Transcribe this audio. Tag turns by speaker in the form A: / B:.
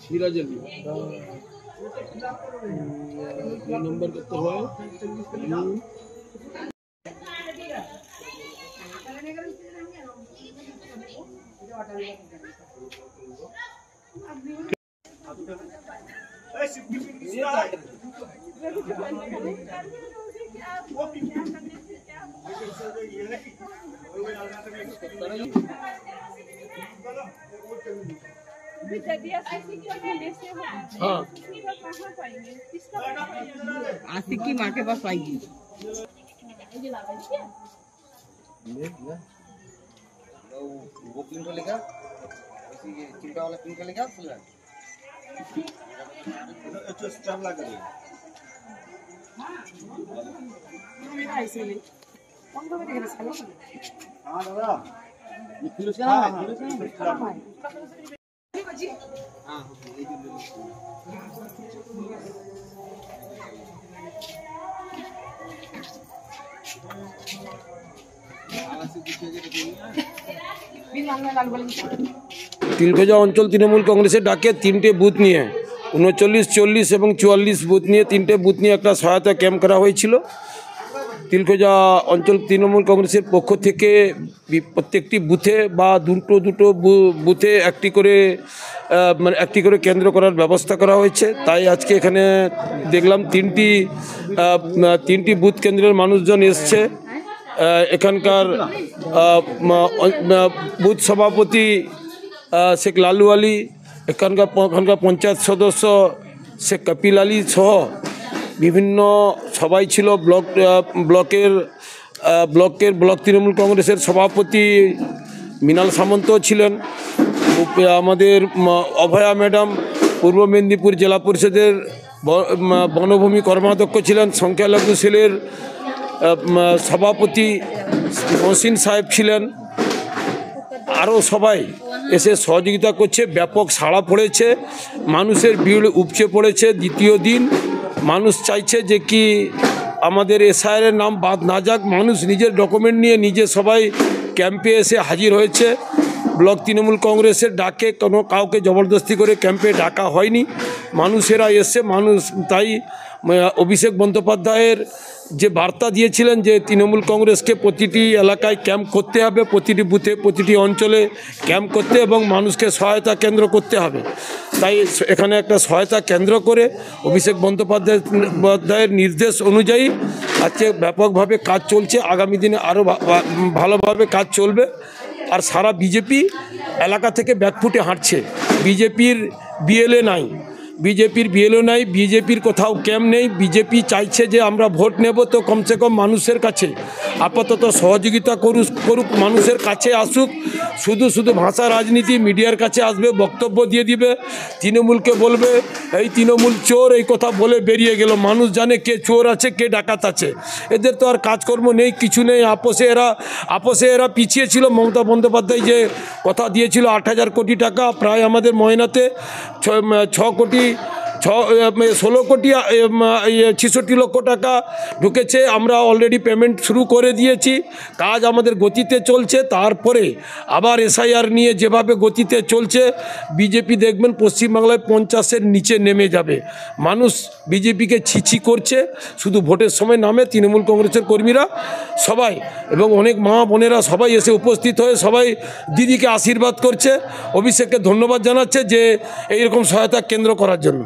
A: সিরাজলি নম্বর করতে হয়
B: आशिकी माँ के पास आएगी।
C: वो प्रिंट लेगा, चिंता वाला प्रिंट लेगा, फुल है। अच्छा स्टैम्प लगा दे।
B: मेरा इसीलिए। कौन को देखने सालो?
C: हाँ दादा। ये फिर
B: हाँ
A: तिलखजा अंचल तृणमूल कांग्रेस डाके 3টে বুথ নিয়ে 39, 40 এবং 44 বুথ নিয়ে 3টে বুথ নিয়ে একটা সহায়তা ক্যাম্প করা হয়েছিল। তিলখজা অঞ্চল তৃণমূল কংগ্রেসের পক্ষ থেকে প্রত্যেকটি বুথে বা দুটো বুথে একটি করে কেন্দ্র করার ব্যবস্থা করা হয়েছে। তাই আজকে এখানে দেখলাম তিনটি বুথ কেন্দ্রের মানুষজন এসছে। এখানকার বুথ সভাপতি শেখ লালু আলী, এখানকার পঞ্চায়েত সদস্য শেখ কপিল আলী সহ বিভিন্ন সবাই ছিল। ব্লক তৃণমূল কংগ্রেসের সভাপতি মৃণাল সামন্তও ছিলেন। আমাদের অভয়া ম্যাডাম পূর্ব মেদিনীপুর জেলা পরিষদের বনভূমি কর্মাধ্যক্ষ ছিলেন। সংখ্যালঘু সেলের সভাপতি মহসিন সাহেব ছিলেন। আরও সবাই এসে সহযোগিতা করছে। ব্যাপক সাড়া পড়েছে, মানুষের ভিড় উপচে পড়েছে। দ্বিতীয় দিন মানুষ চাইছে যে কি আমাদের এসআইআরের নাম বাদ না যাক। মানুষ নিজের ডকুমেন্ট নিয়ে নিজে সবাই ক্যাম্পে এসে হাজির হয়েছে। ব্লক তৃণমূল কংগ্রেসের ডাকে কাউকে জবরদস্তি করে ক্যাম্পে ডাকা হয়নি, মানুষেরা এসছে। তাই অভিষেক বন্দ্যোপাধ্যায়ের যে বার্তা দিয়েছিলেন যে তৃণমূল কংগ্রেসকে প্রতিটি এলাকায় ক্যাম্প করতে হবে, প্রতিটি বুথে প্রতিটি অঞ্চলে ক্যাম্প করতে এবং মানুষকে সহায়তা কেন্দ্র করতে হবে। তাই এখানে একটা সহায়তা কেন্দ্র করে অভিষেক বন্দ্যোপাধ্যায়ের নির্দেশ অনুযায়ী আজকে ব্যাপকভাবে কাজ চলছে। আগামী দিনে আরও ভালোভাবে কাজ চলবে। আর সারা বিজেপি এলাকা থেকে ব্যাকফুটে হাঁটছে। বিজেপির বিএলএ নাই, বিজেপির কোথাও ক্যাম্প নেই। বিজেপি চাইছে যে আমরা ভোট নেব তো কমসে কম মানুষের কাছে আপাতত সহযোগিতা করুক, মানুষের কাছে আসুক। শুধু ভাষা রাজনীতি, মিডিয়ার কাছে আসবে, বক্তব্য দিয়ে দিবে, তৃণমূলকে বলবে এই তৃণমূল চোর, এই কথা বলে বেরিয়ে গেল। মানুষ জানে কে চোর আছে, কে ডাকাত আছে। এদের তো আর কাজকর্ম নেই, কিছু নেই। আপোষে এরা পিছিয়ে ছিল। মমতা বন্দ্যোপাধ্যায় যে কথা দিয়েছিল 8,000 কোটি টাকা, প্রায় আমাদের ময়নাতে 16 কোটি 66 লক্ষ টাকা ঢুকেছে। আমরা অলরেডি পেমেন্ট শুরু করে দিয়েছি, কাজ আমাদের গতিতে চলছে। তারপরে আবার এসআইআর নিয়ে যেভাবে গতিতে চলছে, বিজেপি দেখবেন পশ্চিমবাংলায় 50-এর নিচে নেমে যাবে। মানুষ বিজেপিকে ছিছি করছে, শুধু ভোটের সময় নামে তৃণমূল কংগ্রেসের কর্মীরা সবাই এবং অনেক মা বোনেরা সবাই এসে উপস্থিত হয়ে সবাই দিদিকে আশীর্বাদ করছে, অভিষেককে ধন্যবাদ জানাচ্ছে যে এইরকম সহায়তা কেন্দ্র করার জন্য।